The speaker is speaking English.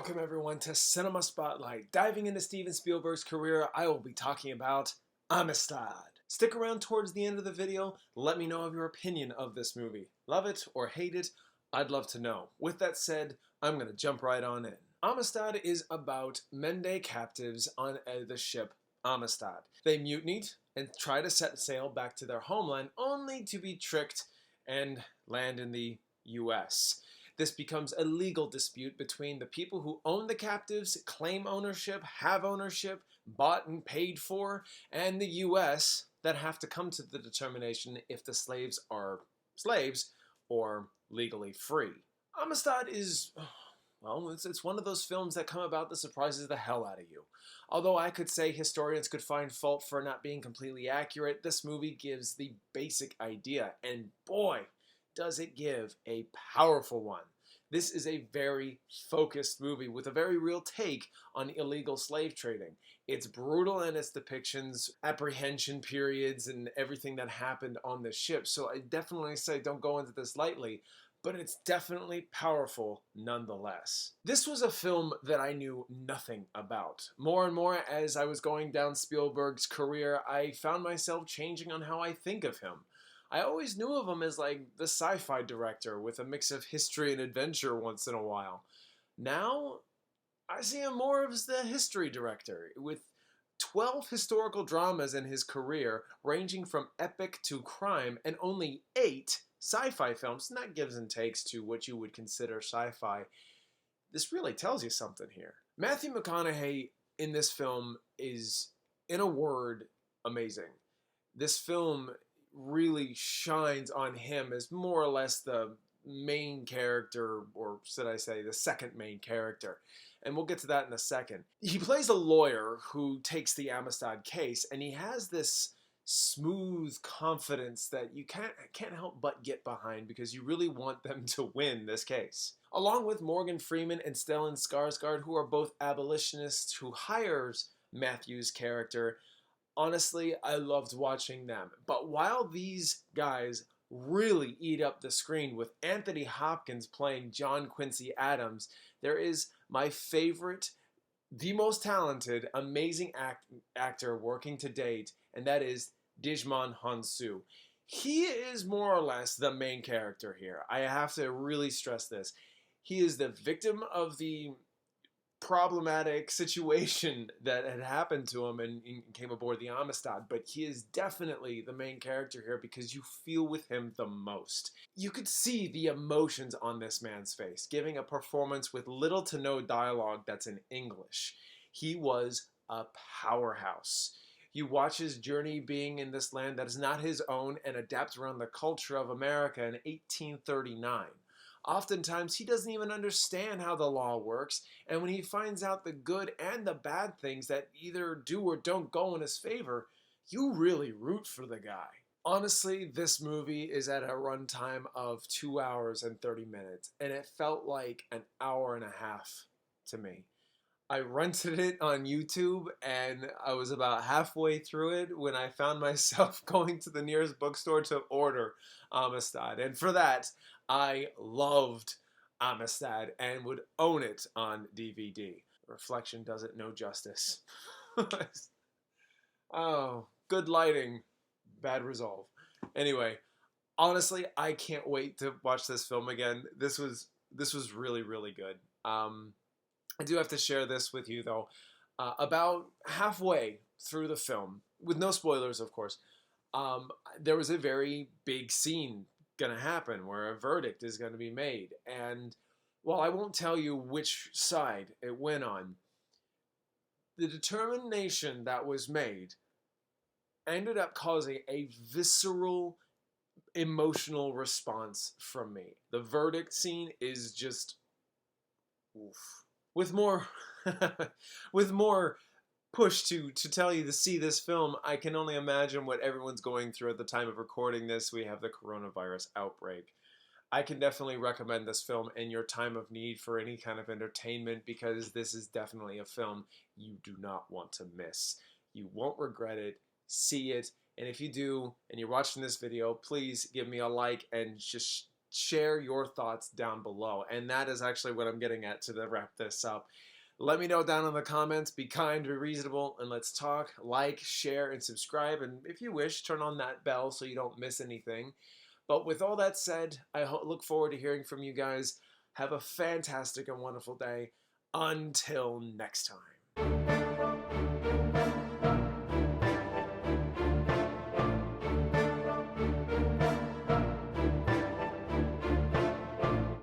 Welcome everyone to Cinema Spotlight. Diving into Steven Spielberg's career, I will be talking about Amistad. Stick around towards the end of the video, let me know of your opinion of this movie. Love it or hate it, I'd love to know. With that said, I'm going to jump right on in. Amistad is about Mende captives on the ship Amistad. They mutinied and try to set sail back to their homeland only to be tricked and land in the U.S. This becomes a legal dispute between the people who own the captives, claim ownership, have ownership, bought and paid for, and the U.S. that have to come to the determination if the slaves are slaves or legally free. Amistad is, well, it's one of those films that come about that surprises the hell out of you. Although I could say historians could find fault for not being completely accurate, this movie gives the basic idea, and boy, does it give a powerful one. This is a very focused movie with a very real take on illegal slave trading. It's brutal in its depictions, apprehension periods, and everything that happened on the ship. So I definitely say don't go into this lightly, but it's definitely powerful nonetheless. This was a film that I knew nothing about. More and more as I was going down Spielberg's career, I found myself changing on how I think of him. I always knew of him as like the sci-fi director with a mix of history and adventure once in a while. Now, I see him more as the history director with 12 historical dramas in his career ranging from epic to crime and only 8 sci-fi films, and that gives and takes to what you would consider sci-fi. This really tells you something here. Matthew McConaughey in this film is, in a word, amazing. This film really shines on him as more or less the main character, or should I say the second main character, and we'll get to that in a second. He plays a lawyer who takes the Amistad case, and he has this smooth confidence that you can't help but get behind because you really want them to win this case. Along with Morgan Freeman and Stellan Skarsgård, who are both abolitionists, who hires Matthew's character. Honestly, I loved watching them. But while these guys really eat up the screen with Anthony Hopkins playing John Quincy Adams, there is my favorite, the most talented, amazing actor working to date, and that is Djimon Hounsou. He is more or less the main character here. I have to really stress this. He is the victim of the problematic situation that had happened to him and came aboard the Amistad, but he is definitely the main character here because you feel with him the most. You could see the emotions on this man's face, giving a performance with little to no dialogue that's in English. He was a powerhouse. You watch his journey being in this land that is not his own and adapt around the culture of America in 1839. Oftentimes, he doesn't even understand how the law works, and when he finds out the good and the bad things that either do or don't go in his favor, you really root for the guy. Honestly, this movie is at a runtime of 2 hours and 30 minutes, and it felt like an hour and a half to me. I rented it on YouTube, and I was about halfway through it when I found myself going to the nearest bookstore to order Amistad. And for that, I loved Amistad and would own it on DVD. Reflection does it no justice. Oh, good lighting, bad resolve. Anyway, honestly, I can't wait to watch this film again. This was really, really good. I do have to share this with you, though. About halfway through the film, with no spoilers, of course, there was a very big scene going to happen where a verdict is going to be made. And while I won't tell you which side it went on, the determination that was made ended up causing a visceral, emotional response from me. The verdict scene is just oof. With more push to tell you to see this film, I can only imagine what everyone's going through at the time of recording this. We have the coronavirus outbreak. I can definitely recommend this film in your time of need for any kind of entertainment because this is definitely a film you do not want to miss. You won't regret it. See it. And if you do, and you're watching this video, please give me a like and just share your thoughts down below. And that is actually what I'm getting at to wrap this up. Let me know down in the comments. Be kind, be reasonable, and let's talk. Like, share, and subscribe. And if you wish, turn on that bell so you don't miss anything. But with all that said, I look forward to hearing from you guys. Have a fantastic and wonderful day. Until next time.